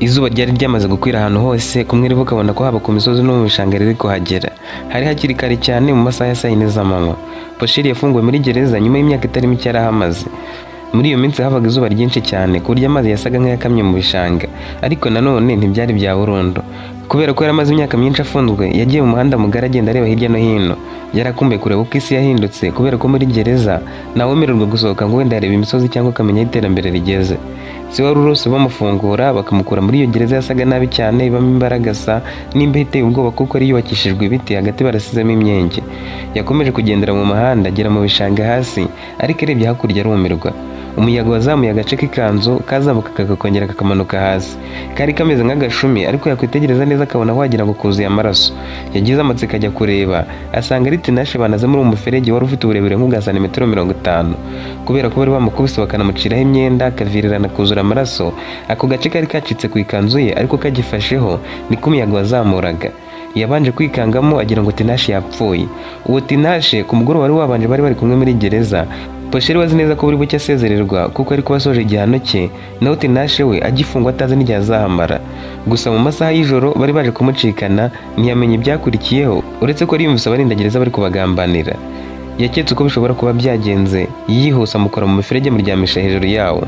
Izuba ryari ryamaze gukwira ahantu hose, kumwe rivuga ukabona ko haba ku misozi no mu bishanga riri kuhagera. Hari hakiri kare cyane mu masaha ya saa yine z'amanywa. Posheri yafunguwe muri gereza nyuma y'imyaka itari mike yari ahamaze. Muri iyo minsi havaga izuba ryinshi cyane ku buryo amazi yasaga nk'ayakamye mu bishanga, ariko nanone ntibyari bya burundu. Kubera ko yari amaze imyaka myinshi afunzwe, yagiye mu muhanda mugari agenda areba hirya no hino. Yarakumbuye kureba uko isi yahindutse, kubera ko muri gereza ntawemererwa gusohoka ngo wenda yareba imisozi cyangwa akamenya aho iterambere rigeze. Si wari urose bamufungura bakamukura muri iyo gereza yasaga nabi cyane, ibamo imbaragasa n'imbeho iteye ubwoba kuko yari yubakishijwe ibiti, hagati barasizemo imyenge. Yakomeje kugendera mu muhanda agera mu bishanga hasi, ariko arebye hakurya arumirwa. Umuyaga wazamuye agace k'ikanzu, kazamuka kakongera kakamanuka hasi. Kari kameze nk'agashumi, ariko yakwitegereza neza akabona wagira ngo kuzuye amaraso. Yagize amatsiko ajya kureba, asanga ari tinashe banaze muri uwo muferege wari ufite uburebure nk'ubwa santimetero 50. Kubera ko bari bamukubise bakanamuciraho imyenda akavirirana kuzura amaraso, ako gace kari kacitse ku ikanzu ye, ariko kagifasheho niko umuyaga wazamuraga. Yabanje kwikangamo agira ngo tinashe yapfuye. Uwo tinashe ku mugoroba wari wabanje bari kumwe muri gereza. Posheri wazi neza ko buri bucye asezererwa kuko ari kubasoje igihano cye, naho tinashe we agifungwa atazi n'igihe azahamara. Gusa mu masaha y'ijoro bari baje kumucikana, ntiyamenye ibyakurikiyeho uretse ko yumvise abarindagereza bari kubagambanira. Yaketse uko bishobora kuba byagenze, yihuse amukora mu miferege amuryamisha hejuru yawo.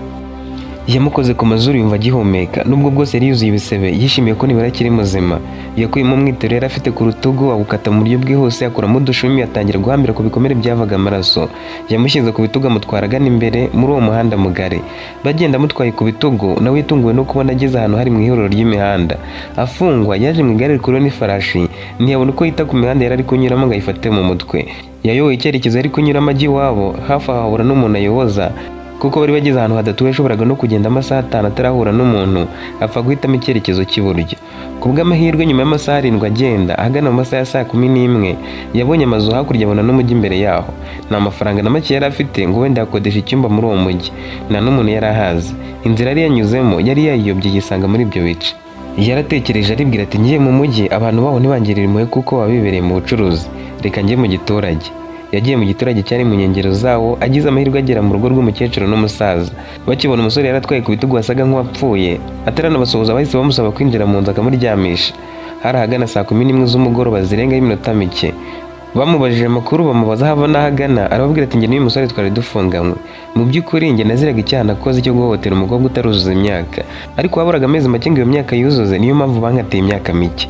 Yamukoze ku mazuru yumva agihumeka, nubwo bwose yari yuzuye ibisebe. Yishimiye ko nibura akiri muzima. Yakuyemo umwitero yari afite ku rutugu, awukata mu buryo bwihuse, akuramo udushumi, atangira guhambira ku bikomere byavaga amaraso. Yamushyize ku bitugu amutwara agana imbere muri uwo muhanda mugari. Bagenda amutwaye ku bitugu, nawe yatunguwe no kubona ageze ahantu hari mu ihuriro ry'imihanda. Afungwa yaje mu igare rikuriwe n'ifarashi, ntiyabona uko yita ku mihanda yari ari kunyuramo ngo ayifate mu mutwe. Yayoboye icyerekezo yari kunyuramo ajya iwabo, hafi aho ahura n'umuntu ayoboza, kuko bari bageze ahantu hadatuwe yashoboraga no kugenda amasaha 5 atarahura n'umuntu, apfa guhitamo icyerekezo cy'iburyo. Ku bw'amahirwe nyuma y'amasaha 7 agenda, ahagana mu masaha ya saa 11 yabonye amazu hakurya, abona n'umujyi imbere yaho. Nta mafaranga na make yari afite ngo wenda yakodesha icyumba muri uwo mujyi, nta n'umuntu yari ahazi. Inzira yari yanyuzemo yari yayiyobye yisanga muri ibyo bice. Yaratekereje aribwira ati ngiye mu mujyi abantu baho ntibangirira impuhwe kuko babibereye mu bucuruzi, reka njye mu giturage. Yagiye mu giturage cyari mu nkengero zawo, agize amahirwe agera mu rugo rw'umukecuru n'umusaza. Bakibona umusore yaratwaye ku bitugu wasaga nk'uwapfuye, ataranabasuhuza bahise bamusaba kwinjira mu nzu akamuryamisha. Hari ahagana saa 11 z'umugoroba zirengaho iminota mike. Bamubajije amakuru bamubaza aho ava n'ahagana, arababwira ati njye n'uyu musore twari dufunganywe. Mu by'ukuri njye naziraga icyaha nakoze cyo guhohotera umukobwa utaruzuza imyaka, ariko waburaga amezi make ngo iyo myaka yuzuze, niyo mpamvu bankatiye imyaka mike.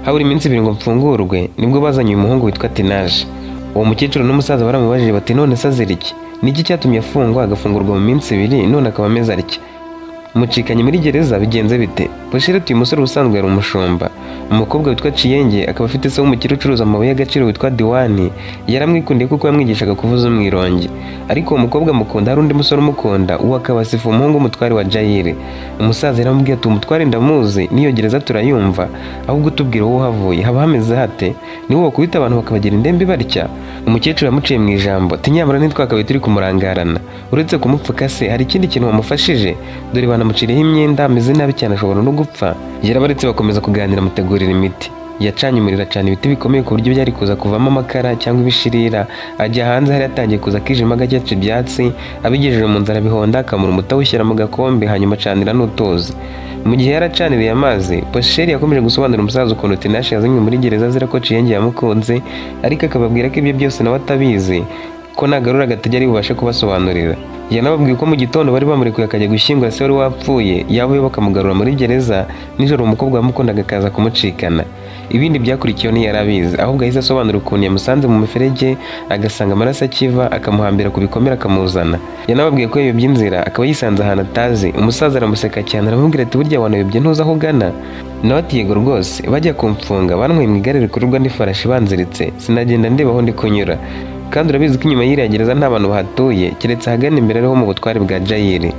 Habura iminsi 2 ngo mfungurwe, nibwo bazanye uyu muhungu witwa Tinashe. Uwo mukecuru n'umusaza baramubajije bati none se azira iki? Niki cyatumye afungwa agafungurwa mu minsi 2 none akaba ameze atya? Mucikanye muri gereza bigenze bite? Posheri uyu musore usanzwe yari umushumba. Umukobwa witwa Ciyenge akaba afite se w'umukire ucuruza amabuye y'agaciro witwa Diwani. Yaramwikundiye kuko yamwigishaga kuvuza umwirongi. Ariko uwo mukobwa mukunda hari undi musore umukunda, uwo akaba Sifu, umuhungu w'umutware wa Jayire. Umusaza yaramubwiye ati umutware ndamuzi, niyo gereza turayumva, ahubwo tubwire wowe uhavuye haba hameze hate? Niwo bakubita abantu bakabagira indembe barya? Umukecuru yamuciye mu ijambo ati nyamara ntitwakabaye turi kumurangarana, uretse kumupfuka se hari ikindi kintu wamufashije? Dore banamuciriyeho imyenda, ameze nabi cyane ashobora no gupfa. Yarabaretse bakomeza kuganira mutegurira imiti. Yacanye umuriro, acana ibiti bikomeye ku buryo byari kuza kuvamo amakara cyangwa ibishirira. Ajya hanze hari yatangiye kuza kijima gakeca ibyatsi, abigejeje mu nzara bihonda, akamura umuta awushyira mu gakombe, hanyuma acanira n'utuzi. Mu gihe yaracaniriye amazi, Posheri yakomeje gusobanurira umusaza ukuntu Tinashe yazanywe muri gereza azira ko Ciyenge yamukunze, ariko akababwira ko ibyo byose nawe atabizi, ko nagarura agatajya ari bubashe kubasobanurira. Yanababwiye ko mu gitondo bari bamurekuye akajya gushyingura se wari wapfuye, yavuye bakamugarura muri gereza. Nijoro umukobwa wamukundaga akaza kumucikana. Ibindi byakurikiyeho ntiyarabizi, ahubwo ahise asobanura ukuntu yamusanze mu miferege, agasanga amaraso akiva, akamuhambira ku bikomere akamuzana. Yanababwiye ko yayobye inzira, akaba yisanze ahantu atazi. Umusaza aramuseka cyane, aramubwira ati burya wanayobye ntuzi aho ugana? Nawe ati yego rwose, bajya kumfunga bantwaye mu igare rikururwa n'ifarashi banziritse, sinagenda ndeba aho ndi kunyura. Kandi urabizi ko inyuma y'iriya gereza nta bantu bahatuye, keretse ahagana imbere ariho mu butware bwa Jayire.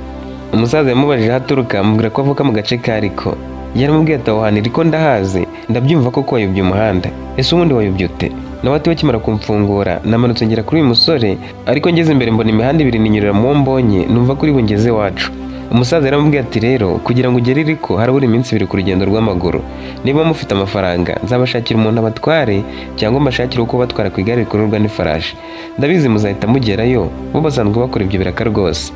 Umusaza yamubajije aho aturuka, amubwira ko avuka mu gace kariko. Yaramubwiye ati aho hantu ariko ndahazi, ndabyumva ko wayobye umuhanda. Ese ubundi wayobye ute? Nawe ati bakimara kumfungura namanutse ngera kuri uyu musore, ariko ngeze imbere mbona imihanda 2 ninyurira mu mbonye, numva kuri bungeze wacu. Umusaza yaramubwiye ati rero kugira ngo ugere iriko harabura iminsi 2 ku rugendo rw'amaguru. Niba mufite amafaranga nzabashakira umuntu abatware, cyangwa mbashakire uko batwara ku igare rikururwa n'ifarashi. Ndabizi muzahita mugerayo, bo basanzwe bakora ibyo biraka rwose.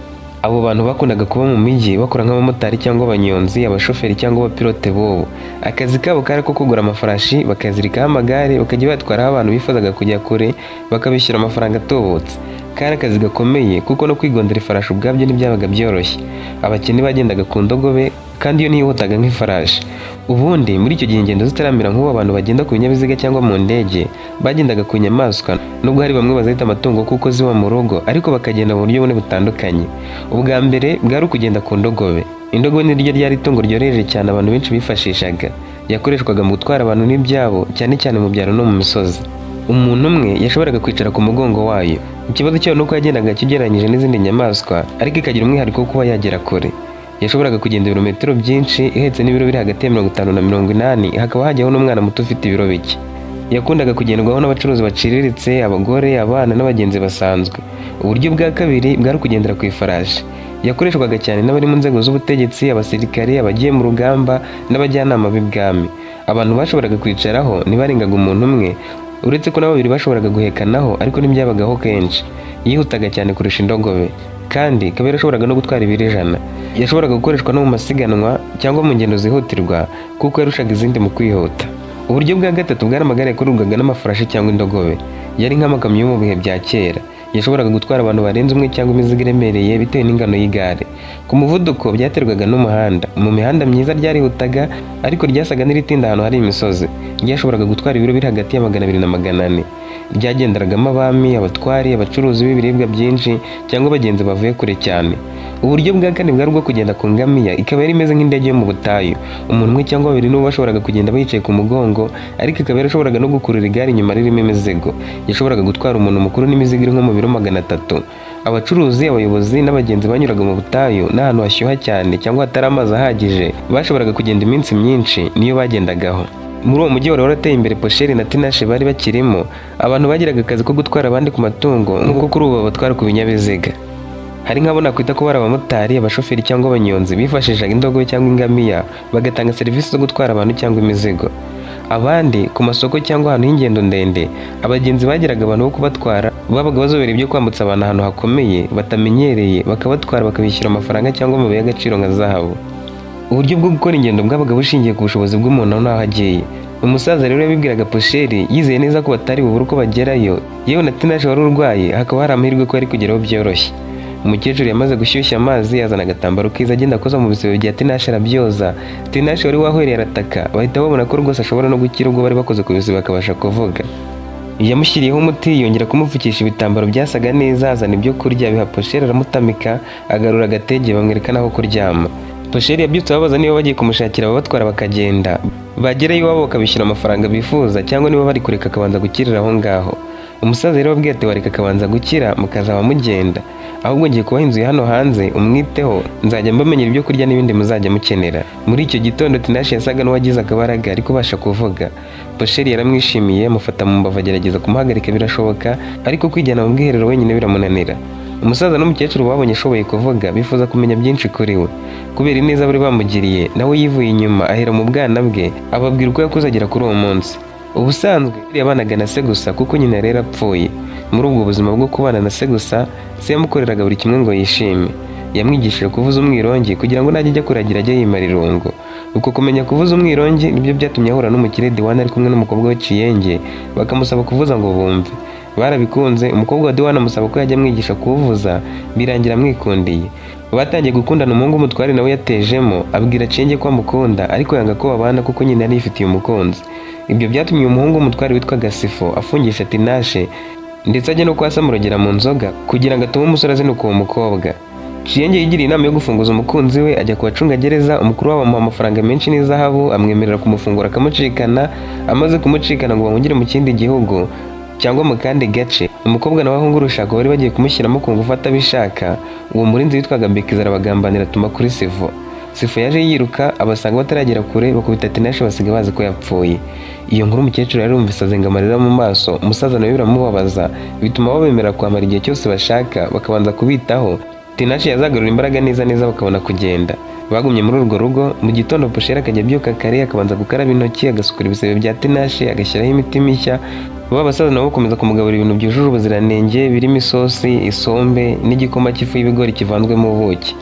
Abo bantu bakundaga kuba mu mijyi bakora nk'abamotari cyangwa abanyonzi, abashoferi cyangwa abapilote bobo. Akazi kabo kari ko kugura amafarashi bakazirikaho amagare bakajya batwaraho abantu bifuzaga kujya kure bakabishyura amafaranga atubutse. Kari akazi gakomeye kuko no kwigondera ifarashi ubwabyo ntibyabaga byoroshye. Abakene bagendaga ku ndogobe kandi iyo ntiyihutaga nk'ifarashi. Ubundi muri icyo gihe ingendo zitaramera nk'ubu abantu bagenda ku binyabiziga cyangwa mu ndege, bagendaga ku nyamaswa, nubwo hari bamwe bazita amatungo kuko ziba mu rugo, ariko bakagenda mu buryo bune butandukanye. Ubwa mbere bwari ukugenda ku ndogobe. Indogobe ni ryo ryari itungo ryoroheje cyane abantu benshi bifashishaga. Yakoreshwaga mu gutwara abantu n'ibyabo, cyane cyane mu byaro no mu misozi. Umuntu umwe yashoboraga kwicara ku mugongo wayo. Ikibazo cyayo nuko yagendaga kigereranyije n'izindi nyamaswa, ariko ikagira umwihariko wo kuba yagera kure. Yashoboraga kugenda ibirometero byinshi ihetse n'ibiro biri hagati ya 50 na 80, hakaba hajyaho n'umwana muto ufite ibiro bike. Yakundaga kugendwaho n'abacuruzi baciriritse, abagore, abana n'abagenzi basanzwe. Uburyo bwa kabiri bwari kugendera ku ifarashi. Yakoreshwaga cyane n'abari mu nzego z'ubutegetsi, abasirikare, abagiye mu rugamba n'abajyanama b'ibwami. Abantu bashoboraga kwicaraho ntibarengaga umuntu umwe, uretse ko na babiri bashoboraga guhekanaho, ariko ntibyabagaho kenshi. Yihutaga cyane kurusha indogobe, kandi ikaba yarashoboraga no gutwara ibiro 100. Yashoboraga gukoreshwa no mu masiganwa cyangwa mu ngendo zihutirwa kuko yarushaga izindi mu kwihuta. Uburyo bwa gatatu bwari amagare yakururwaga n'amafarashi cyangwa indogobe. Yari nk'amakamyo yo mu bihe bya kera. Yashoboraga gutwara abantu barenze umwe cyangwa imizigo iremereye bitewe n'ingano y'igare. Ku muvuduko byaterwaga n'umuhanda. Mu mihanda myiza ryarihutaga, ariko ryasaga n'iritinda ahantu hari imisozi. Ryashoboraga gutwara ibiro biri hagati ya 200 na 400. Ryagenderagamo abami, abatwari, abacuruzi b'ibiribwa byinshi cyangwa abagenzi bavuye kure cyane. Uburyo bwa kane bwari bwo kugenda ku ngamiya, ikaba yari imeze nk'indege yo mu butayu. Umuntu umwe cyangwa babiri nibo bashoboraga kugenda bicaye ku mugongo, ariko ikaba yarashoboraga no gukurura igare inyuma ririmo imizigo. Yashoboraga gutwara umuntu mukuru n'imizigo iri nko mu biro 300. Abacuruzi, abayobozi n'abagenzi banyuraga mu butayu n'ahantu hashyuha cyane cyangwa hatari amazi ahagije, bashoboraga kugenda iminsi myinshi niyo bagendagaho. Muri uwo mujyi wari warateye imbere Posheri na Tinashe bari bakirimo, abantu bagiraga akazi ko gutwara abandi ku matungo nk'uko kuri ubu batwara ku binyabiziga. Hari nk'abo nakwita ko bari abamotari, abashoferi cyangwa abanyonzi bifashishaga indogobe cyangwa ingamiya bagatanga serivisi zo gutwara abantu cyangwa imizigo. Abandi ku masoko cyangwa ahantu h'ingendo ndende, abagenzi bagiraga abantu bo kubatwara babaga bazobereye ibyo kwambutsa abantu ahantu hakomeye batamenyereye, bakabatwara bakabishyura amafaranga cyangwa amabuye y'agaciro nka zahabu. Uburyo bwo gukora ingendo bwabaga bushingiye ku bushobozi bw'umuntu n'aho agiye. Umusaza rero yabibwiraga Posheri yizeye neza ko batari bubure uko bagerayo, yewe na Tinashe wari urwaye hakaba hari amahirwe ko yari kugeraho byoroshye. Umukecuru yamaze gushyushya amazi, yazana agatambaro keza agenda akoza mu bisebe bya Tinashe arabyoza. Tinashe wari wahwereye arataka, bahita babona ko rwose ashobora no gukira ubwo bari bakoze ku bisebe akabasha kuvuga. Yamushyiriyeho umuti, yongera kumupfukisha ibitambaro byasaga neza, azana ibyo kurya biha Posheri aramutamika, agarura agatege bamwereka n'aho kuryama. Posheri yabyutse ababaza niba bagiye kumushakira ababatwara bakagenda, bagerayo iwabo bakabishyura amafaranga bifuza cyangwa niba bari kureka akabanza gukirira aho ngaho. Umusaza rero ababwiye ati wareka akabanza gukira mukazaba mugenda, ahubwo ngiye kubaha inzu hano hanze umwiteho, nzajya mbamenyera ibyo kurya n'ibindi muzajya mukenera. Muri icyo gitondo Tinashe yasaga n'uwagize akabaraga ariko ubasha kuvuga. Posheri yaramwishimiye, amufata mu mbavu agerageza kumuhagarika birashoboka, ariko kwijyana mu bwiherero wenyine biramunanira. Umusaza n'umukecuru babonye ashoboye kuvuga bifuza kumenya byinshi kuri we. Kubera ineza bari bamugiriye, nawe yivuye inyuma ahera mu bwana bwe ababwira uko yakuze agera kuri uwo munsi. Ubusanzwe yabanaga na se gusa kuko nyina rero apfuye. Muri ubwo buzima bwo kubana na se gusa, se yamukoreraga buri kimwe ngo yishime. Yamwigishije kuvuza umwirongi kugira ngo najya ajya kuragira ajye yimara irungu. Uko kumenya kuvuza umwirongi nibyo byatumye ahura n'umukire Diwana ari kumwe n'umukobwa we Ciyenge, bakamusaba kuvuza ngo bumve. Barabikunze, umukobwa wa Diwana amusaba ko yajya amwigisha kuvuza, birangira amwikundiye. Batangiye gukundana, umuhungu w'umutware nawe yatejemo, abwira Ciyenge ko amukunda ariko yanga ko babana kuko nyina yari yifitiye umukunzi. Ibyo byatumye uyu muhungu w'umutware witwa Gasifo afungisha Tinashe, ndetse ajya no kwasamurogera mu nzoga kugira ngo atume umusore azinuka uwo mukobwa. Ciyenge yigiriye inama yo gufunguza umukunzi we, ajya ku bacungagereza, umukuru wabo amuha amafaranga menshi n'izahabu, amwemerera kumufungura akamucikana. Amaze kumucikana ngo bamugire mu kindi gihugu cyangwa mu kandi gace. Umukobwa nawe ahunga urushako bari bagiye kumushyiramo ku ngufu atabishaka. Uwo murinzi witwaga Bekiza arabagambanira atuma kuri Sifo. Sifo yaje yiruka, abasanga bataragera kure, bakubita Tinashe basiga bazi ko yapfuye. Iyo nkuru umukecuru yarumvise azenga amarira mu maso, umusaza nawe biramubabaza, bituma babemera kwamara igihe cyose bashaka bakabanza kubitaho. Tinashe yazagarura imbaraga neza bakabona kugenda. Bagumye muri urwo rugo. Mu gitondo Pusheri akajya abyuka kare akabanza gukaraba intoki, agasukura ibisebe bya Tinashe, agashyiraho imiti mishya. Ba basaza nabo bakomeza kumugaburira ibintu byujuje ubuziranenge birimo isosi, isombe n'igikoma cy'ifu y'ibigori kivanzwemo ubuki.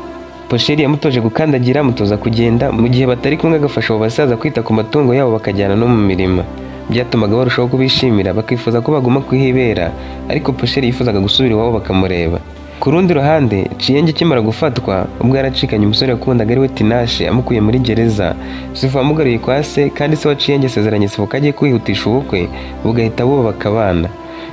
Pusheri yamutoje gukandagira, amutoza kugenda. Mu gihe batari kumwe agafasha abo basaza kwita ku matungo yabo bakajyana no mu mirima. Byatumaga barushaho kubishimira bakifuza ko baguma kwihibera, ariko Pusheri yifuzaga gusubira iwabo bakamureba. Ku rundi ruhande, Chiyenge akimara gufatwa ubwo yaracikanye umusore yakundaga ari we Tinashe amukuye muri gereza. Sifu amugaruye kwa se, kandi se wa Chiyenge asezeranye Sifu ko agiye kwihutisha ubukwe bugahita bubaka abana.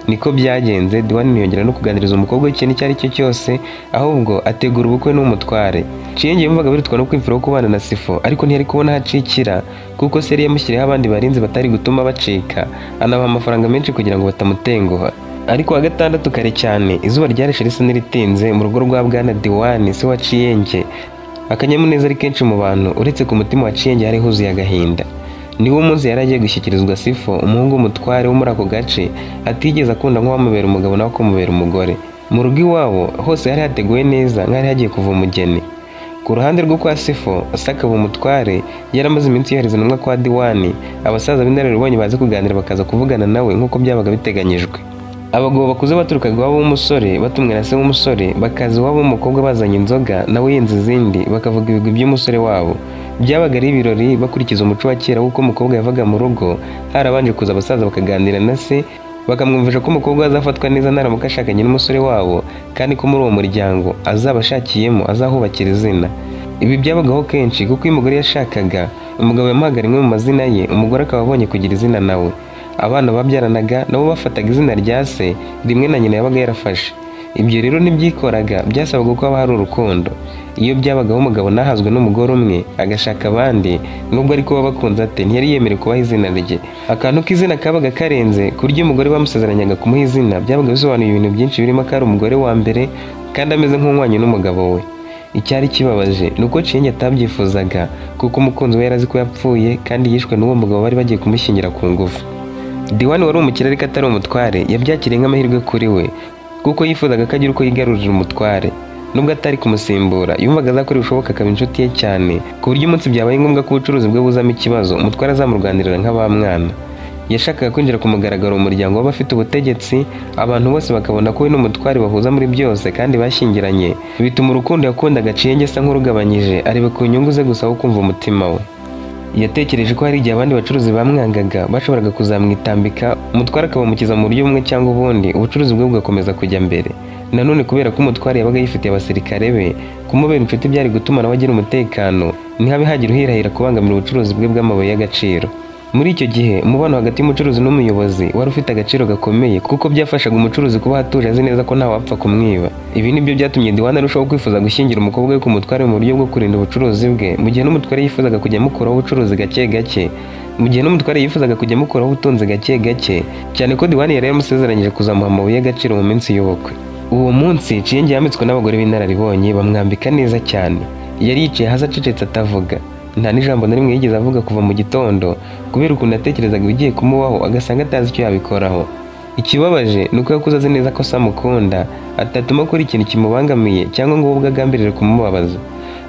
Niko byagenze. Diwani ntiyongera no kuganiriza umukobwa w'ikintu icyo ari cyo cyose, ahubwo ategura ubukwe n'umutware. Chiyenge yumvaga birutwa no kwimfira wo kubana na Sifu, ariko ntiyari kubona aho acikira kuko se yari yamushyiriyeho abandi barinzi batari gutuma bacika, anabaha amafaranga menshi kugira ngo batamutenguha. Ariko wa gatandatu kare cyane, izuba ryarashe risa n'iritinze mu rugo rwa Bwana Diwani se wa Chiyenge. Akanyamuneza ari kenshi mu bantu, uretse ku mutima wa Chiyenge hari huzuye agahinda. Niwo munsi yari agiye gushyikirizwa Sifu, umuhungu w'umutware wo muri ako gace atigeze akunda nk'uwamubera umugabo nawe akamubera umugore. Mu rugo iwabo hose hari hateguwe neza nk'ahari hagiye kuva umugeni. Ku ruhande rwo kwa Sifu, Sakaba umutware yaramaze iminsi yohereza intumwa kwa Diwani, abasaza b'inararibonye bazi kuganira bakaza kuvugana nawe nk'uko byabaga biteganyijwe. Abagabo bakuze baturukaga iwabo w'umusore batumwe na se w'umusore, bakaza iwabo w'umukobwa bazanye inzoga nawe yenze izindi, bakavuga ibigwi by'umusore wabo. Byabaga ari ibirori bakurikiza umuco wa kera w'uko umukobwa yavaga mu rugo harabanje kuza abasaza bakaganira na se, bakamwumvisha ko umukobwa azafatwa neza naramuka ashakanye n'umusore wabo, kandi ko muri uwo muryango azaba ashakiyemo azahubakira izina. Ibi byabagaho kenshi kuko iyo umugore yashakaga, umugabo yamuhaga rimwe mu mazina ye, umugore akaba abonye kugira izina nawe. Abana babyaranaga nabo bafataga izina rya se rimwe na nyina yabaga yarafashe. Ibyo rero ntibyikoraga, byasabaga ko haba hari urukundo. Iyo byabagaho umugabo nahazwe n'umugore umwe agashaka abandi, nubwo ariko baba bakunze ate, ntiyari yemerewe kubaha izina rye. Akantu k'izina kabaga karenze ku buryo umugore bamusezeranyaga kumuha izina byabaga bisobanuye ibintu byinshi birimo ko ari umugore wa mbere kandi ameze nk'unywanye n'umugabo we. Icyari kibabaje ni uko Chiyenge atabyifuzaga kuko umukunzi we yari azi ko yapfuye kandi yishwe n'uwo mugabo bari bagiye kumushyingira ku ngufu. Diwani wari umukire ariko atari umutware yabyakiriye nk'amahirwe kuri we kuko yifuzaga ko agira uko yigarurira umutware. Nubwo atari kumusimbura, yumvaga azakora ibishoboka akaba inshuti ye cyane, ku buryo umunsi byabaye ngombwa ko ubucuruzi bwe buzamo ikibazo umutware azamurwanirira nk'abamwana. Yashakaga kwinjira ku mugaragaro mu muryango w'abafite ubutegetsi, abantu bose bakabona ko we n'umutware bahuza muri byose kandi bashyingiranye. Bituma urukundo yakundaga Chiyenge asa nk'urugabanyije, areba ku nyungu ze gusa aho kumva umutima we. Yatekereje ko hari igihe abandi bacuruzi bamwangaga bashoboraga kuzamwitambika, umutware akabamukiza mu buryo bumwe cyangwa ubundi, ubucuruzi bwe bugakomeza kujya mbere. Nanone kubera ko umutware yabaga yifitiye abasirikare be, kumubera inshuti byari gutuma nawe agira umutekano, ntihabe hagira uhirahira kubangamira ubucuruzi bwe bw'amabuye y'agaciro. Muri icyo gihe umubano hagati y'umucuruzi n'umuyobozi wari ufite agaciro gakomeye kuko byafashaga umucuruzi kuba atuje azi neza ko ntawapfa kumwiba. Ibi nibyo byatumye Diwani arushaho kwifuza gushyingira umukobwa we ku mutware mu buryo bwo kurinda ubucuruzi bwe, mu gihe n'umutware yifuzaga kujya amukuraho ubucuruzi gake gake. Ubutunzi gake gake, cyane ko Diwani yari yamusezeranyije kuzamuha amabuye y'agaciro mu minsi y'ubukwe. Uwo munsi Chiyenge yambitswe n'abagore b'inararibonye bamwambika neza cyane. Yari yicaye hasi acecetse atavuga, nta n'ijambo na rimwe yigeze avuga kuva mu gitondo kubera ukuntu yatekerezaga ibigiye kumubaho agasanga atazi icyo yabikoraho. Ikibabaje ni uko yakuze azi neza ko se amukunda, atatuma akora ikintu kimubangamiye cyangwa ngo we ubwe agambirire kumubabaza.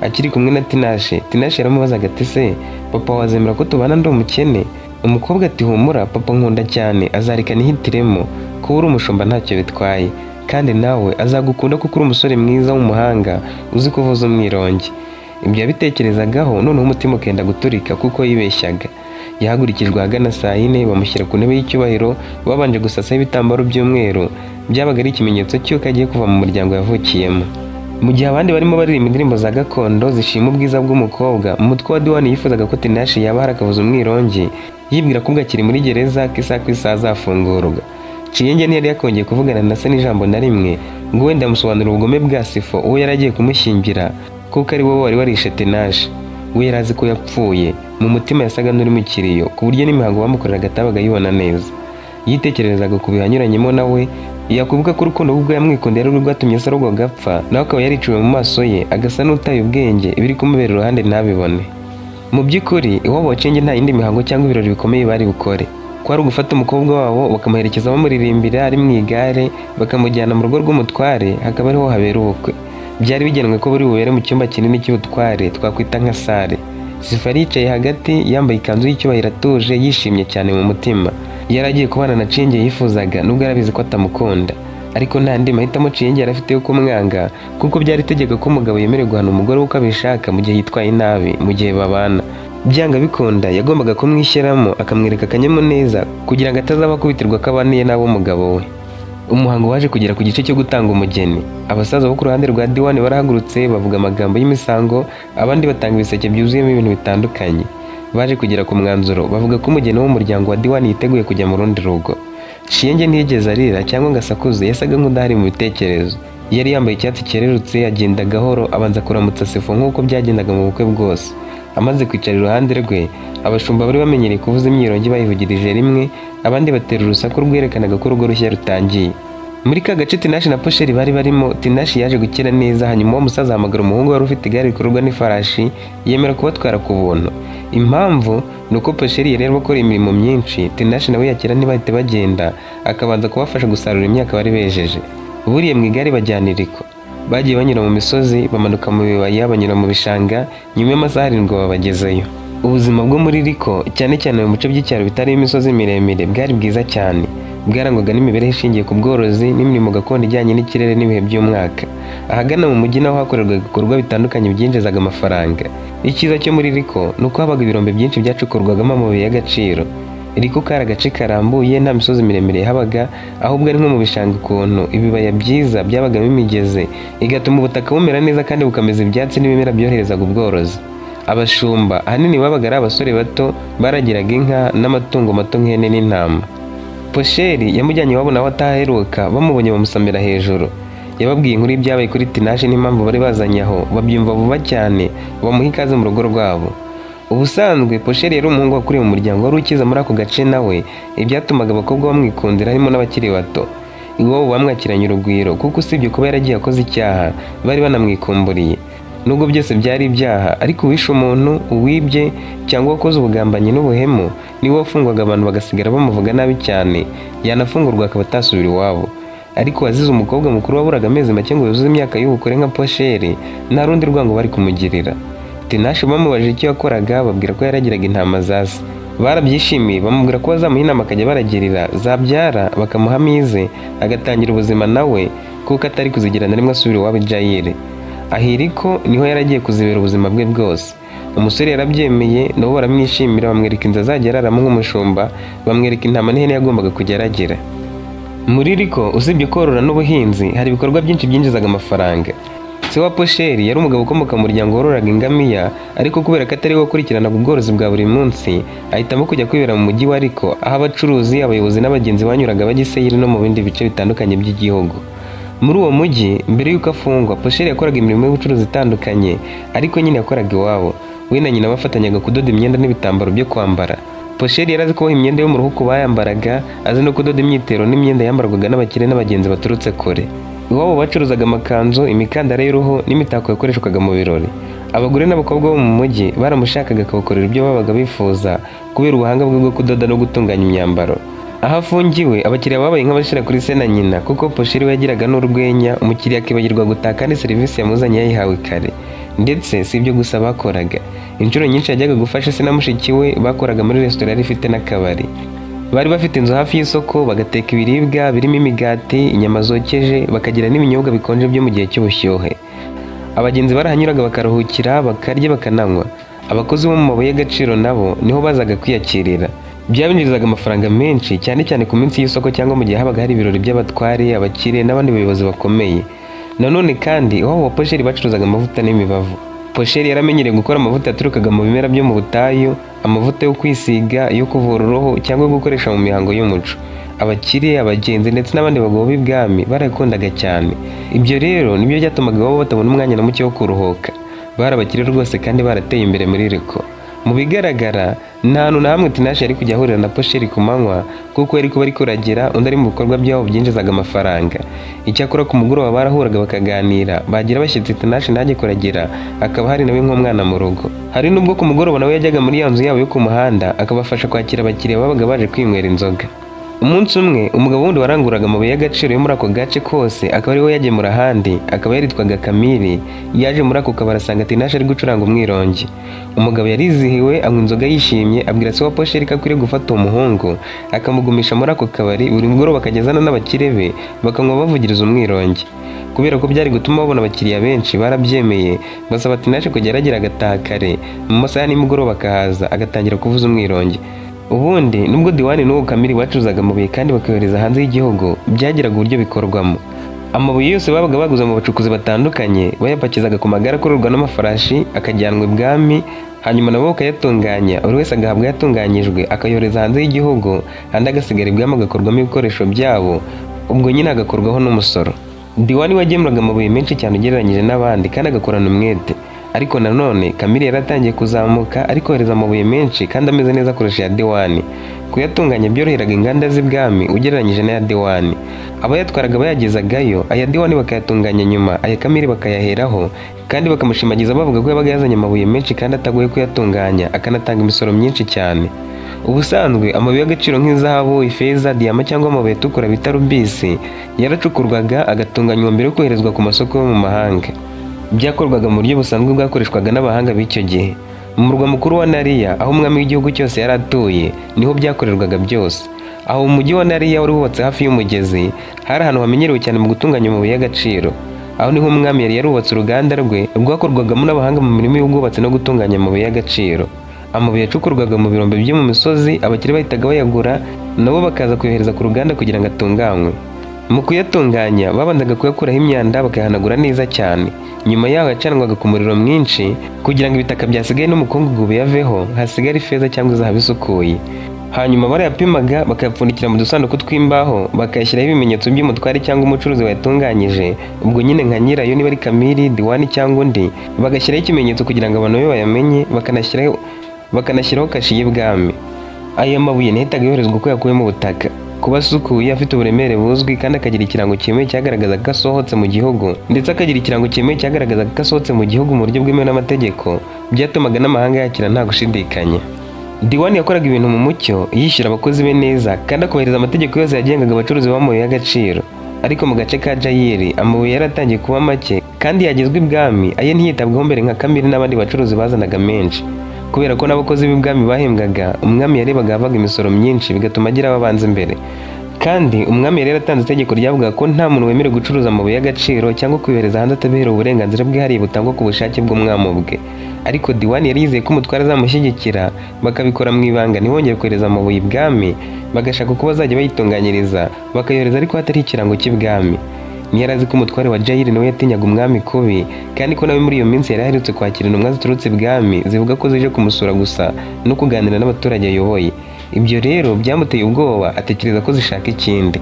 Akiri kumwe na Tinashe yaramubazaga ati se papa wazemera ko tubana ndi umukene? Umukobwa ati humura, papa nkunda cyane azareka nihitiremo, kuba uri umushumba ntacyo bitwaye, kandi nawe azagukunda kuko uri umusore mwiza w'umuhanga uzi kuvuza umwirongi. Ibyo yabitekerezagaho, noneho umutima ukenda guturika kuko yibeshyaga. Yahagurikijwe ahagana saa 4 bamushyira ku ntebe y'icyubahiro, babanje gusasaho ibitambaro by'umweru, byabaga ari ikimenyetso cy'uko agiye kuva mu muryango yavukiyemo. Mu gihe abandi barimo baririmba indirimbo za gakondo zishima ubwiza bw'umukobwa, mu mutwe wa Diwani yifuzaga ko Tinashe yaba hari akavuza umwirongi, yibwira ko akiri muri gereza ko isaha ku isaha azafungurwa. Chiyenge ntiyari yakongeye kuvugana na se n'ijambo na rimwe ngo wenda amusobanurire ubugome bwa Sifu uwo yari agiye kumushyingira, kuko ari wowe wari warishe Tinashe. We yari azi ko yapfuye, mu mutima yasaga n'uri mu kiriyo, ku buryo n'imihango bamukoreraga atabaga yibona neza. Yitekerezaga ku bihanyuranyemo nawe, yakwibuka ko urukundo rwe yamwikundira ari rwo rwatumye se arugwa agapfa, nawe akaba yariciwe mu maso ye agasa n'utaye ubwenge, ibiri kumubera iruhande ntabibone. Mu by'ukuri iwabo wa Chiyenge nta yindi mihango cyangwa ibirori bikomeye bari bukore, kwari ugufata umukobwa wabo bakamuherekeza bamuririmbira ari mu igare, bakamujyana mu rugo rw'umutware, hakaba ariho habera ubukwe. byari bigenwe ko buri bubere mu cyumba kinini cy'ubutware twakwita nka sale. Sifa yicaye hagati yambaye ikanzu y'icyubahiro atuje yishimye cyane mu mutima. Yari agiye kubana na Cienge yifuzaga nubwo yarabizi ko atamukunda, ariko nta ndi mahitamo Cienge yari afite yo kumwanga kuko byari itegeko ko umugabo yemerewe guhana umugore uko abishaka mu gihe yitwaye nabi mu gihe babana. Byanga bikunda yagombaga kumwishyiramo akamwereka akanyamuneza kugira ngo atazaba akubitirwa ko abaniye n'abo umugabo we. Umuhango waje kugera ku gice cyo gutanga umugeni. Abasaza bo ku ruhande rwa Diwani barahagurutse bavuga amagambo y'imisango, abandi batanga ibiseke byuzuyemo ibintu bitandukanye. Baje kugera ku mwanzuro bavuga ko umugeni w'umuryango wa Diwani yiteguye kujya mu rundi rugo. Cienge ntiyigeze arira cyangwa ngo asakuze, yasaga nk'udahari mu bitekerezo. Yari yambaye icyatsi cyererutse, agenda gahoro abanza kuramutsa Sefo nk'uko byagendaga mu bukwe bwose. Amaze kwicara iruhande rwe, abashumba bari bamenyereye kuvuza imyirongi bayivugirije rimwe, abandi batera urusaku rwerekanaga ko urugo rushya rutangiye. Muri ka gace Tinashe na Posheri bari barimo, Tinashe yaje gukira neza, hanyuma uwo musaza ahamagara umuhungu wari ufite igare rikururwa n'ifarashi yemera kubatwara ku buntu. Impamvu ni uko Posheri yari arimo gukora imirimo myinshi, Tinashe nawe yakira ntibahite bagenda, akabanza kubafasha gusarura imyaka bari bejeje. Buriye mu igare bajyana iriko. Bagiye banyura mu misozi, bamanuka mu bibaya, banyura mu bishanga, nyuma y'amasaha 7 babagezeyo. Ubuzima bwo muri Riko, cyane cyane mu bice by'icyaro bitari imisozi miremire, bwari bwiza cyane. Bwarangwaga n'imibereho ishingiye ku bworozi n'imirimo gakondo ijyanye n'ikirere n'ibihe by'umwaka. Ahagana mu mujyi naho hakorerwaga ibikorwa bitandukanye byinjizaga amafaranga. Icyiza cyo muri Riko ni uko habaga ibirombe byinshi byacukurwagamo amabuye y'agaciro. Riko kari agace karambuye, nta misozi miremire habaga, ahubwo ari nko mu bishanga ukuntu ibibaya byiza byabagamo imigezi, igatuma ubutaka bumera neza kandi bukameza ibyatsi n'ibimera byoherezaga ubworozi. Abashumba ahanini babaga ari abasore bato, baragiraga inka n'amatungo mato nk'ihene n'intama. Posheri yamujyanye iwabo nawe ataheruka, bamubonye bamusamira hejuru. Yababwiye inkuru y'ibyabaye kuri Tinashe n'impamvu bari bazanye aho, babyumva vuba cyane, bamuha ikaze mu rugo rwabo. Ubusanzwe Posheri yari umuhungu wakuriye mu muryango wari ukiza muri ako gace, nawe ibyatumaga abakobwa bamwikundira harimo n'abakiri bato. Iwabo bamwakiranye urugwiro kuko usibye kuba yaragiye akoze icyaha, bari banamwikumburiye. Nubwo byose byari ibyaha, ariko uwishe umuntu, uwibye cyangwa wakoze ubugambanyi n'ubuhemu niwe wafungwaga, abantu bagasigara bamuvuga nabi cyane, yanafungurwa akaba atasubira iwabo. Ariko wazize umukobwa mukuru waburaga amezi make ngo yuzuze imyaka y'ubukure nka Posheri, nta rundi rwango bari kumugirira. Tinashe bamubajije icyo yakoraga, babwira ko yaragiraga intama za se. Barabyishimiye, bamubwira ko bazamuha inama akajya baragirira, zabyara bakamuha amize agatangira ubuzima nawe, kuko atari kuzigira na rimwe asubira iwabo i Jayire. Ahiriko niho yaragiye kuzibera ubuzima bwe bwose. Umusore yarabyemeye, nabo baramwishimira, bamwereka inzu azajya araramo nk'umushumba, bamwereka intama n'ihene yagombaga kujya aragira. Muri Riko usibye korora n'ubuhinzi, hari ibikorwa byinshi byinjizaga amafaranga. Se wa Posheri yari umugabo ukomoka mu muryango wororaga ingamiya, ariko kubera ko atari we wakurikiranaga ubworozi bwa buri munsi, ahitamo kujya kwibera mu mujyi wa Riko, aho abacuruzi, abayobozi n'abagenzi banyuraga bajya i Seyiri no mu bindi bice bitandukanye by'igihugu. Muri uwo mujyi, mbere y'uko afungwa, Posheri yakoraga imirimo y'ubucuruzi itandukanye, ariko nyine yakoraga iwabo. We na nyina bafatanyaga kudoda imyenda n'ibitambaro byo kwambara. Posheri yari azi kuboha imyenda yo mu ruhu ku bayambaraga, azi no kudoda imyitero n'imyenda yambarwaga n'abakire n'abagenzi baturutse kure. Iwabo bacuruzaga amakanzu, imikandara y'uruhu n'imitako yakoreshwaga mu birori. Abagore n'abakobwa bo mu mujyi baramushakaga akabakorera ibyo babaga bifuza kubera ubuhanga bwe bwo kudoda no gutunganya imyambaro. Aho afungiwe, abakiriya babaye nk'abashyira kuri se na nyina, kuko Posheri we yagiraga n'urwenya, umukiriya akibagirwa gutaha kandi serivisi yamuzanye yayihawe kare. Ndetse si ibyo gusa bakoraga, inshuro nyinshi yajyaga gufasha se na mushiki we, bakoraga muri resitora yari ifite n'akabari. Bari bafite inzu hafi y'isoko, bagateka ibiribwa birimo imigati, inyama zokeje, bakagira n'ibinyobwa bikonje byo mu gihe cy'ubushyuhe. Abagenzi barahanyuraga bakaruhukira, bakarya bakananywa. Abakozi bo mu mabuye y'agaciro nabo niho bazaga kwiyakirira. Byabinjirizaga amafaranga menshi, cyane cyane ku minsi y'isoko cyangwa mu gihe habaga hari ibirori by'abatware, abakire n'abandi bayobozi bakomeye. Nanone kandi iwabo wa Posheri bacuruzaga amavuta n'imibavu. Posheri yaramenyereye gukora amavuta yaturukaga mu bimera byo mu butayu, amavuta yo kwisiga, yo kuvura uruhu cyangwa yo gukoresha mu mihango y'umuco. Abakire, abagenzi ndetse n'abandi bagabo b'ibwami barakundaga cyane. Ibyo rero nibyo byatumaga iwabo batabona umwanya na muke wo kuruhuka. Bari abakire rwose kandi barateye imbere muri Riko. Mu bigaragara, nta hantu na hamwe Tinashe yari kujya ahurira na Posheri ku manywa, kuko yari kuba ari kuragira, undi ari mu bikorwa byabo byinjizaga amafaranga. Icyakora ku mugoroba barahuraga bakaganira, bagira bashyitsi Tinashe ntajye kuragira, akaba hari nawe nk'umwana mu rugo. Hari nubwo ku mugoroba nawe yajyaga muri ya nzu yabo yo ku muhanda, akabafasha kwakira abakiriya babaga baje kwinywera inzoga. Umunsi umwe umugabo wundi waranguraga amabuye y'agaciro yo muri ako gace kose akaba ari we yagemura ahandi, akaba yaritwaga Kamili, yaje muri ako kabari asanga Tinashe ari gucuranga umwirongi. Umugabo yarizihiwe anywa inzoga yishimye, abwira se wa Posheri ko akwiriye gufata uwo muhungu akamugumisha muri ako kabari buri mugoroba akagezana n'abakire be bakanywa bavugiriza umwirongi. Kubera ko byari gutuma babona abakiriya benshi barabyemeye, basaba Tinashe kujya aragira agataha kare mu masaha ya nimugoroba akahaza agatangira kuvuza umwirongi. Ubundi nubwo Diwani n'uwo Kamili bacuzaga amabuye kandi bakayohereza hanze y'igihugu, byagiraga uburyo bikorwamo. Amabuye yose babaga baguze mu bacukuzi batandukanye bayapakizaga ku magare akururwa n'amafarashi akajyanwa ibwami, hanyuma nabo bakayatunganya, buri wese agahabwa yatunganyijwe akayohereza hanze y'igihugu, andi agasigara ibwami agakorwamo ibikoresho byabo, ubwo nyine agakorwaho n'umusoro. Diwani wagemuraga amabuye menshi cyane ugereranyije n'abandi kandi agakorana umwete. Ariko nanone Kamili yaratangiye kuzamuka ari kohereza amabuye menshi kandi ameze neza kurusha ya Diwani. Kuyatunganya byoroheraga inganda z'ibwami ugereranyije n'aya Diwani. Abayatwaraga bayagezagayo, aya Diwani bakayatunganya nyuma, aya Kamili bakayaheraho kandi bakamushimagiza bavuga ko yabaga yazanye amabuye menshi kandi atagoye kuyatunganya, akanatanga imisoro myinshi cyane. Ubusanzwe amabuye y'agaciro nk'izahabu, ifeza, diyama cyangwa amabuye atukura bita rubisi yaracukurwaga agatunganywa mbere yo koherezwa ku masoko yo mu mahanga. Byakorwaga mu buryo busanzwe bwakoreshwaga n'abahanga b'icyo gihe. Mu murwa mukuru wa Nariya, aho umwami w'igihugu cyose yari atuye, niho byakorerwaga byose. Aho mu mujyi wa Nariya wari wubatse hafi y'umugezi, hari ahantu hamenyerewe cyane mu gutunganya amabuye y'agaciro. Aho niho umwami yari yarubatse uruganda rwe rwakorwagamo n'abahanga mu mirimo y'ubwubatsi no gutunganya amabuye y'agaciro. Amabuye yacukurwaga mu birombe byo mu misozi, abakire bahitaga bayagura, nabo bakaza kuyohereza ku ruganda kugira ngo atunganywe. Mu kuyatunganya babanzaga kuyakuraho imyanda bakayahanagura neza cyane. Nyuma yaho yacanwaga ku muriro mwinshi kugira ngo ibitaka byasigaye n'umukungugu biyaveho, hasigare ifeza cyangwa izahabu isukuye. Hanyuma barayapimaga bakayapfundikira mu dusanduku tw'imbaho, bakayashyiraho ibimenyetso by'umutware cyangwa umucuruzi wayatunganyije, ubwo nyine nka nyirayo niba ari Kamili, Diwani cyangwa undi, bagashyiraho ikimenyetso kugira ngo abantu be bayamenye, bakanashyiraho kashi y'ibwami. Aya mabuye ntihitaga yoherezwa uko yakuwe mu butaka. Kuba asukuye, afite uburemere buzwi kandi akagira ikirango cyemewe cyagaragazaga ko asohotse mu gihugu, ndetse akagira ikirango cyemewe cyagaragazaga ko asohotse mu gihugu mu buryo bwemewe n'amategeko, byatumaga n'amahanga yakira nta gushidikanya. Diwani yakoraga ibintu mu mucyo, yishyura abakozi be neza kandi akubahiriza amategeko yose yagengaga abacuruzi b'amabuye y'agaciro. Ariko mu gace ka Jayiri amabuye yaratangiye kuba make kandi yagezwa ibwami, aye ntiyitabwaho mbere nka Kamili n'abandi bacuruzi bazanaga menshi. Kubera ko n'abakozi b'ibwami bahembwaga, umwami yarebaga havaga imisoro myinshi bigatuma agira ababanza imbere. Kandi umwami yari yaratanze itegeko ryavuga ko nta muntu wemerewe gucuruza amabuye y'agaciro cyangwa kuyohereza hanze atabiherewe uburenganzira bwihariye butangwa ku bushake bw'umwami ubwe. Ariko Diwani yari yizeye ko umutware azamushyigikira, bakabikora mu ibanga ntibongere kohereza amabuye ibwami, bagashaka uko bazajya bayitunganyiriza bakayohereza ariko hatari ikirango cy'ibwami. Ntiyari azi ko umutware wa Jayiri nawe yatinyaga umwami kubi, kandi ko nawe muri iyo minsi yari aherutse kwakira intumwa ziturutse ibwami zivuga ko zije kumusura gusa no kuganira n'abaturage ayoboye. Ibyo rero byamuteye ubwoba, atekereza ko zishaka ikindi.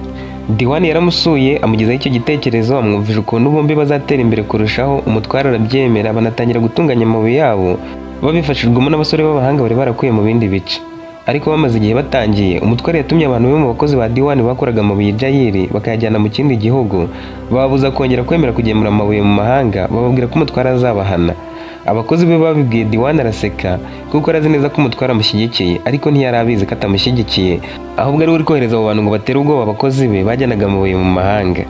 Diwani yaramusuye amugezaho icyo gitekerezo, amwumvije ukuntu bombi bazatera imbere kurushaho. Umutware arabyemera, banatangira gutunganya amabuye yabo babifashijwemo n'abasore b'abahanga bari barakuye mu bindi bice. Ariko bamaze igihe batangiye, umutware yatumye abantu be mu bakozi ba Diwani bakoraga amabuye Jayiri bakayajyana mu kindi gihugu, babuza kongera kwemera kugemura amabuye mu mahanga, bababwira ko umutware azabahana. Abakozi be babibwiye Diwani araseka kuko arazi neza ko umutware amushyigikiye, ariko ntiyari abizi ko atamushyigikiye, ahubwo ari we uri kohereza abo bantu ngo batere ubwoba abakozi be bajyanaga amabuye mu mahanga.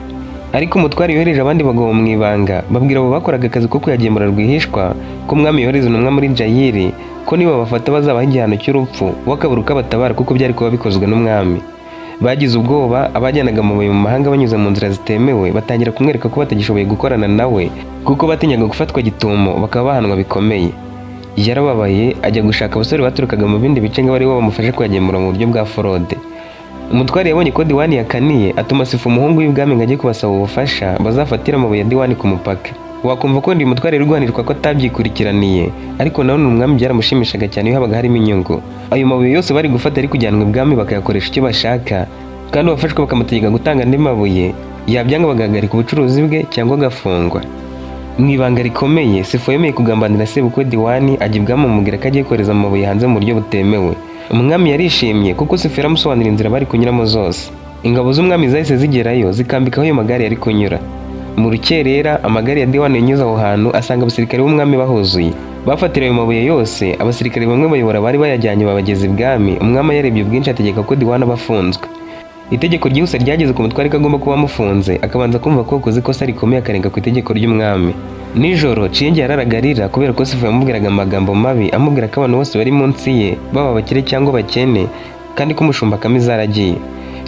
Ariko umutware yohereje abandi bagabo mu ibanga, babwira abo bakoraga akazi ko kuyagemura rwihishwa ko umwami yohereza intumwa muri Jayiri ko niba bafata bazabaho igihano cy'urupfu, bakabura uko batabara kuko byari kuba bikozwe n'umwami. Bagize ubwoba, abajyanaga amabuye mu mahanga banyuze mu nzira zitemewe batangira kumwereka ko batagishoboye gukorana nawe kuko batinyaga gufatwa gitumo bakaba bahanwa bikomeye. Yarababaye ajya gushaka abasore baturukaga mu bindi bice ngo aribo bamufashe kuyagemura mu buryo bwa forode. Umutware yabonye ko Diwani yakaniye, atuma Sifu umuhungu w'ibwami ngo ajye kubasaba ubufasha bazafatira amabuye ya Diwani ku mupaka. Wakumva ko ndi umutware rwanirwa ko atabyikurikiraniye, ariko nawe umwami byaramushimishaga cyane iyo habaga harimo inyungu. Ayo mabuye yose bari gufata ari kujyanwa ibwami bakayakoresha icyo bashaka, kandi uwafashwe bakamutegeka gutanga andi mabuye, yabyanga bagahagarika ubucuruzi bwe cyangwa agafungwa. Mu ibanga rikomeye, Sifu yemeye kugambanira sebukwe Diwani ajya ibwami amubwira ko agiye kohereza amabuye hanze mu buryo butemewe. Umwami yarishimye kuko Sifu yaramusobanurira inzira bari kunyuramo zose. Ingabo z'umwami zahise zigerayo zikambikaho ayo magare yari kunyura. Mu rukerera amagare ya Diwani yanyuze aho hantu asanga abasirikare b'umwami bahuzuye. Bafatira ayo mabuye yose, abasirikare bamwe bayobora bari bayajyanye babageza ibwami. Umwami yarebye ubwinshi ategeka ko Diwani aba afunzwe. Itegeko ryihuse ryageze ku mutware ko agomba kuba amufunze, akabanza kumva ko yakoze ikosa rikomeye akarenga ku itegeko ry'umwami. Nijoro Ciyenge yararaga arira kubera ko Sifu yamubwiraga amagambo mabi amubwira ko abantu bose bari munsi ye baba abakire cyangwa abakene, kandi ko umushumba Kamiza aragiye.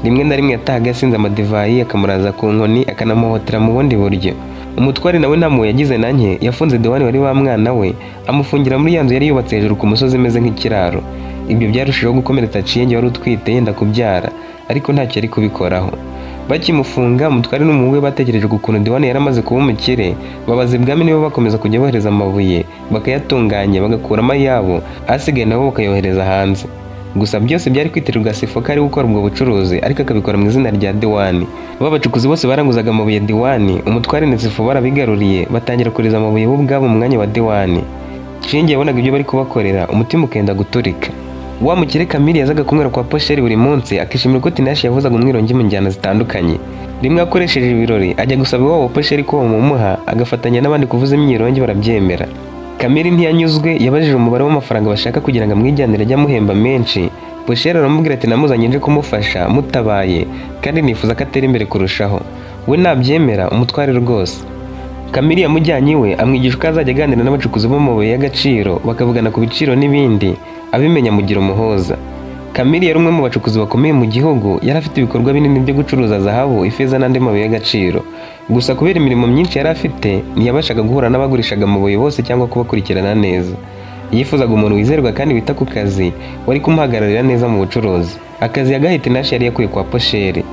Rimwe na rimwe yatahaga yasinze amadivayi akamuraza ku nkoni akanamuhotera mu bundi buryo. Umutware nawe nta mpuhwe yagize na nke, yafunze Diwani wari wa mwana we amufungira muri ya nzu yari yubatse hejuru ku musozi imeze nk'ikiraro. Ibyo byarushijeho gukomeretsa Ciyenge wari utwite yenda kubyara, ariko ntacyo yari kubikoraho. Bakimufunga umutware n'umuhungu we batekereje ku kuntu Diwani yari amaze kuba umukire, babaza ibwami nibo bakomeza kujya bohereza amabuye bakayatunganya bagakuramo ayabo, asigaye nabo bakayohereza hanze. Gusa byose byari kwitirirwa Sifu ko ari gukora ubwo bucuruzi, ariko akabikora mu izina rya Diwani. Babacukuzi bose baranguzaga amabuye Diwani, umutware na Sifu barabigaruriye batangira kuriza amabuye bo ubwabo mu mwanya wa Diwani. Ciyenge yabonaga ibyo bari kubakorera, umutima ukenda guturika. Wa mukire Kamili yazaga kunywera kwa Posheri buri munsi, akishimira ko Tinashe yavuzaga umwirongi mu njyana zitandukanye. Rimwe akoresheje ibirori ajya gusaba iwabo wa Posheri ko bamumuha, agafatanya n'abandi kuvuza imyirongi barabyemera. Kamili ntiyanyuzwe, yabajije umubare w'amafaranga bashaka kugira ngo amwijyanire ajye amuhemba menshi. Posheri aramubwira ati namuzanye nje kumufasha mutabaye, kandi nifuza ko atera imbere kurushaho. We nabyemera umutware rwose. Kamili yamujyanye iwe amwigisha uko azajya aganira n'abacukuzi b'amabuye y'agaciro, bakavugana ku biciro n'ibindi, abimenya amugira umuhoza. Kamili yari umwe mu bacukuzi bakomeye mu gihugu, yari afite ibikorwa binini byo gucuruza zahabu, ifeza n'andi mabuye y'agaciro. Gusa kubera imirimo myinshi yari afite, ntiyabashaga guhura n'abagurishaga amabuye bose cyangwa kubakurikirana neza. Yifuzaga umuntu wizerwa kandi wita ku kazi, wari kumuhagararira neza mu bucuruzi. Akazi yagahaye Tinashe yari yakuye kwa Posheri.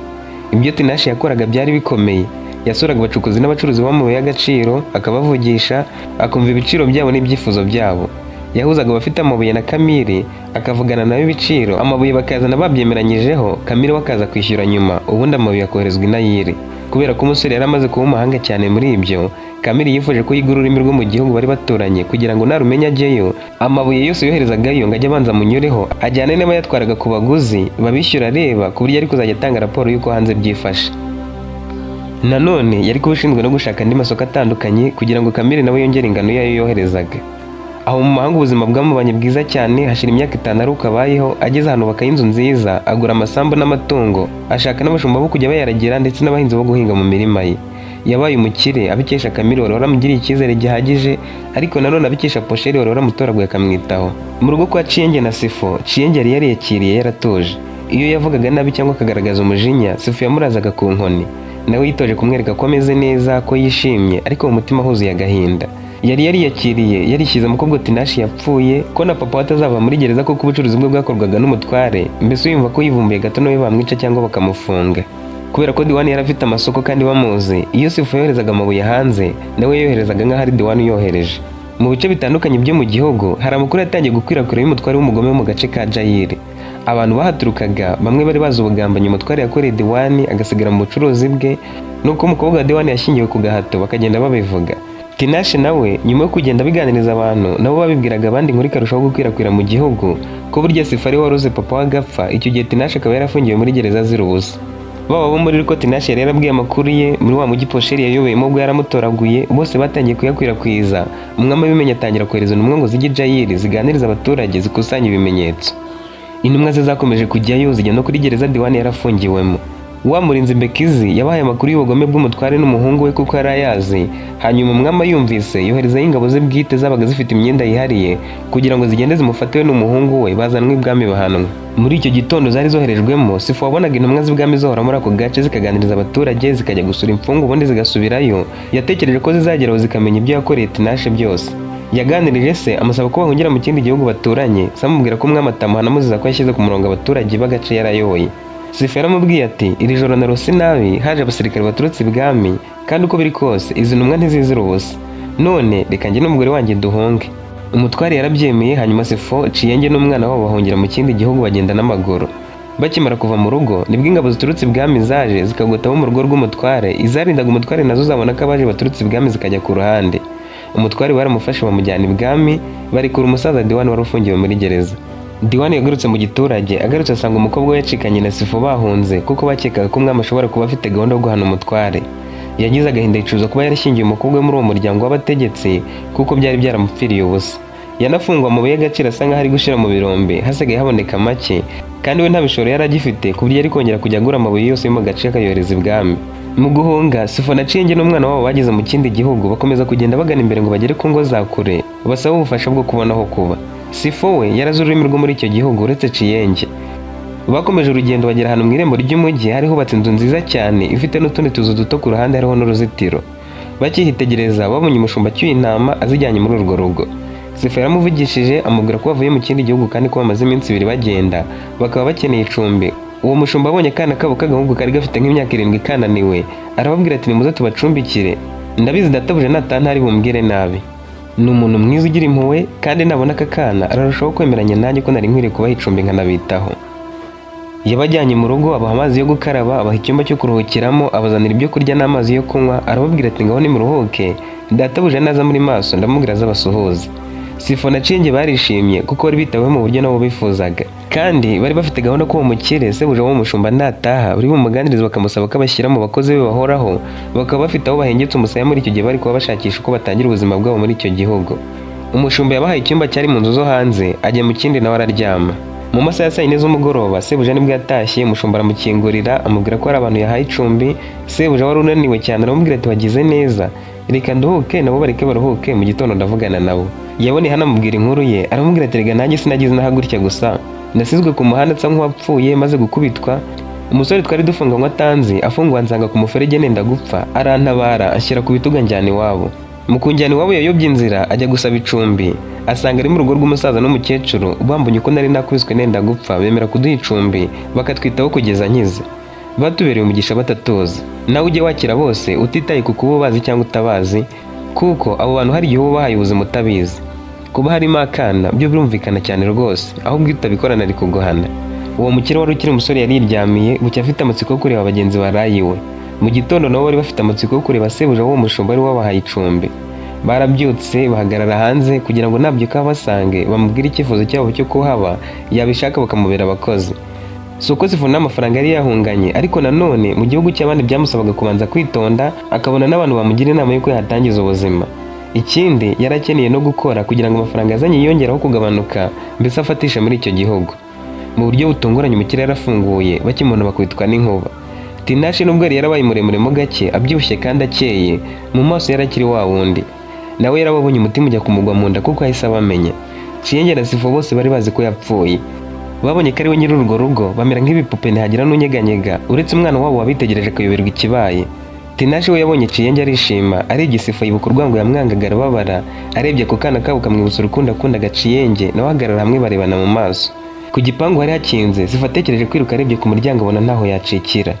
Ibyo Tinashe yakoraga byari bikomeye. Yasuraga abacukuzi n'abacuruzi b'amabuye y'agaciro, akabavugisha, akumva ibiciro byabo n'ibyifuzo byabo. Yahuzaga abafite amabuye na Kamili, akavugana nabo ibiciro, amabuye bakazana babyemeranyijeho, Kamili we akaza kwishyura nyuma, ubundi amabuye akoherezwa i Nayiri. Kubera ko umusore yari amaze kuba umuhanga cyane muri ibyo, Kamili yifuje ko yiga ururimi rwo mu gihugu bari baturanye kugira ngo narumenya ajyeyo, amabuye yose yoherezagayo ngo ajye abanza amunyureho, ajyane n'abayatwaraga ku baguzi, babishyura areba, ku buryo ari kuzajya atanga raporo y'uko hanze byifashe. Nanone yari kuba ushinzwe no gushaka andi masoko atandukanye kugira ngo Kamili nawe yongere ingano yayo yoherezaga. Aho mu mahanga ubuzima bwamubanye bwiza cyane, hashira imyaka 5 ari uko abayeho, ageze ahantu bakaye inzu nziza, agura amasambu n'amatungo, ashaka n'abashumba bo kujya bayaragira ndetse n'abahinzi bo guhinga mu mirima ye. Yabaye umukire abikesha Kamili wari waramugiriye icyizere gihagije, ariko nanone abikesha Posheri wari waramutoraguye akamwitaho. Mu rugo kwa Ciyenge na Sifu, Ciyenge yari yariyakiriye yaratuje. Iyo yavugaga nabi cyangwa akagaragaza umujinya, Sifu yamurazaga ku nkoni. Nawe yitoje kumwereka ko ameze neza, ko yishimye, ariko mu mutima huzuye agahinda. Yari yariyakiriye, yarishyize mu kubwo Tinashe yapfuye, ko na papa atazava muri gereza kuko ubucuruzi bwe bwakorwaga n'umutware, mbese yumva ko yivumbuye gato nawe bamwica cyangwa bakamufunga. Kubera ko Diwani yari afite amasoko kandi bamuzi, iyo Sifu yoherezaga amabuye hanze, nawe yoherezaga nk'aho ari Diwani yohereje. Mu bice bitandukanye byo mu gihugu, hari amakuru yatangiye gukwirakwira y'umutware w'umugome mu gace ka Jayiri. Abantu bahaturukaga, bamwe bari bazi ubugambanyi umutware yakoreye Diwani agasigara mu bucuruzi bwe, nuko umukobwa wa Diwani yashyingiwe ku gahato bakagenda babivuga. Tinashe nawe nyuma yo kugenda biganiriza abantu, nabo babibwiraga abandi inkuru ikarushaho gukwirakwira mu gihugu, ko burya Sifu ari waruze papa w'agapfa. Icyo gihe Tinashe akaba yarafungiwe muri gereza azira ubusa. Baba bo muri ko Tinashe yari yarabwiye amakuru ye muri wa mujyi Posheri yayoboyemo ubwo yaramutoraguye, bose batangiye kuyakwirakwiza. Umwami abimenye atangira kohereza intumwa ngo zijye Jayiri ziganiriza abaturage, zikusanya ibimenyetso. Intumwa ze zakomeje kujyayo zijya no kuri gereza Diwani yarafungiwemo. Wa murinzi Bekizi yabahaye amakuru y'ubugome bw'umutware n'umuhungu we kuko yari ayazi. Hanyuma umwami yumvise yohereza ingabo ze bwite zabaga zifite imyenda yihariye kugira ngo zigende zimufate we n'umuhungu we bazanwe ibwami bahanwa. Muri icyo gitondo zari zoherejwemo, Sifu wabonaga intumwa z'ibwami zohora muri ako gace zikaganiriza abaturage, zikajya gusura imfungwa ubundi zigasubirayo. Yatekereje ko zizageraho zikamenya ibyo yakoreye Tinashe byose. Yaganirije se amusaba ko bahungira mu kindi gihugu baturanye, samubwira ko umwami atamuhana amuziza ko yashyize ku murongo abaturage b'agace yarayoboye. Sifu yaramubwiye ati iri joro narose nabi, haje abasirikare baturutse ibwami, kandi uko biri kose izi ntumwa ntizizira ubusa. None reka njye n'umugore wanjye duhunge. Umutware yarabyemeye, hanyuma Sifu, Ciyenge n'umwana wabo bahungira mu kindi gihugu bagenda n'amaguru. Bakimara kuva mu rugo nibwo ingabo ziturutse ibwami zaje zikagotamo mu rugo rw'umutware, izarindaga umutware nazo zabona ko abaje baturutse ibwami zikajya ku ruhande. Umutware baramufashe bamujyana ibwami, barekura umusaza Diwani wari ufungiwe muri gereza. Diwani yagarutse mu giturage, agarutse asanga umukobwa we yacikanye na Sifu bahunze kuko bakekaga ko umwami ashobora kuba afite gahunda yo guhana umutware. Yagize agahinda yicuza kuba yarashyingiye umukobwa we muri uwo muryango w'abategetsi kuko byari byaramupfiriye ubusa. yanafungwa amabuye y'agaciro asa nk'aho ari gushira mu birombe hasigaye haboneka make, kandi we nta bishoro yari agifite ku buryo yari kongera kujya agura amabuye yose yo mu gace akayohereza ibwami. Mu guhunga, Sifo na Cenge n'umwana wabo bageze mu kindi gihugu bakomeza kugenda bagana imbere ngo bagere ku ngo za kure basaba ubufasha bwo kubona aho kuba. Sifo we yarazi ururimi rwo muri icyo gihugu uretse Ciyenge. Bakomeje urugendo bagera ahantu mu irembo ry'umujyi hari hubatse inzu nziza cyane ifite n'utundi tuzu duto ku ruhande hariho n'uruzitiro. Bakihitegereza babonye umushumba acyuye intama azijyanye muri urwo rugo. Sifo yaramuvugishije amubwira ko bavuye mu kindi gihugu kandi ko bamaze iminsi 2 bagenda bakaba bakeneye icumbi. Uwo mushumba abonye akana kabo k'agahungu kari gafite nk'imyaka 7 kananiwe, arababwira ati nimuze tubacumbikire, ndabizi databuja natantari bumbwire nabi. Ni umuntu mwiza ugira impuhwe kandi nabona aka kana ararushaho kwemeranya nanjye ko nari nkwiriye kubaha icumbi nkanabitaho. Yabajyanye mu rugo abaha amazi yo gukaraba, abaha icyumba cyo kuruhukiramo, abazanira ibyo kurya n'amazi yo kunywa, arababwira ati ngaho nimuruhuke databuja naza muri maso ndamubwira azabasuhuze. Sifo na Cenge barishimye kuko bari bitaweho mu buryo nabo bifuzaga, kandi bari bafite gahunda ko umukire sebuja w'umushumba nataha buri bumuganiriza bakamusaba ko abashyira mu bakozi be bahoraho, bakaba bafite aho bahengetse umusaya muri icyo gihe bari kuba bashakisha uko batangira ubuzima bwabo muri icyo gihugu. Umushumba yabahaye icyumba cyari mu nzu zo hanze, ajya mu kindi nawe araryama. Mu masaha ya 4 z'umugoroba sebuja nibwo yatashye, umushumba aramukingurira amubwira ko ari abantu yahaye icumbi. Sebuja wari unaniwe cyane aramubwira ati wagize neza, reka nduhuke nabo bareke baruhuke, mu gitondo ndavugana nabo. Yaboneye hano amubwira inkuru ye, aramubwira ati rega nanjye sinagize nahagurya gusa, nasizwe ku muhanda nsa nk'uwapfuye maze gukubitwa. Umusore twari dufunganywe atanzi afungwa ansanga ku muferege nenda gupfa, arantabara ashyira ku bituga njyana iwabo. Mu kunjyana iwabo yayobye inzira ajya gusaba icumbi, asanga ari mu rugo rw'umusaza n'umukecuru bambonye uko nari nakubiswe nenda gupfa, bemera kuduha icumbi bakatwitaho kugeza nkize. Batubereye umugisha batatoza. Nawe ujye wakira bose utitaye ku kuba bazi cyangwa utabazi, kuko abo bantu hari igihe bahaye ubuzima utabizi. Kuba harimo akana byo birumvikana cyane rwose, ahubwo utabikorana ari kuguhana. Uwo mukire wari ukiri umusore yariryamiye bucya afite amatsiko yo kureba abagenzi barayiwe. Mu gitondo nabo bari bafite amatsiko yo kureba sebuja w'uwo mushumba wari wabahaye icumbi. Barabyutse bahagarara hanze kugira ngo nabyuka basange bamubwire icyifuzo cyabo cyo kuhaba, yabishaka bakamubera abakozi. Soko Sifo n'amafaranga yari yahunganye, ariko nanone mu gihugu cy'abandi byamusabaga kubanza kwitonda akabona n'abantu bamugira inama y'uko yatangiza ubuzima. Ikindi yarakeneye no gukora kugira ngo amafaranga yazanye yiyongeraho kugabanuka, mbese afatisha muri icyo gihugu. Mu buryo butunguranye umukire yarafunguye, bakimubona bakubitwa n'inkuba. Tinashe nubwo yari yarabaye muremure mo gake, abyibushye kandi akeye, mu maso yarakiri wa wundi. Nawe yarababonye umutima ujya kumugwa mu nda kuko ahise abamenya. Ciyenge na Sifo bose bari bazi ko yapfuye. Babonye ko ari we nyiri urwo rugo bamera nk'ibipupe ntihagira n'unyeganyega, uretse umwana wabo wabitegereje akayoberwa ikibaye. Tinashe we yabonye Ciyenge arishima, arebye Sifo yibuka urwango yamwangaga arababara, arebye ku kana kabo kamwibutsa urukundo akundaga Ciyenge, nawe ahagarara hamwe barebana mu maso. Ku gipangu hari hakinze, Sifo atekereje kwiruka arebye ku muryango abona ntaho yacikira.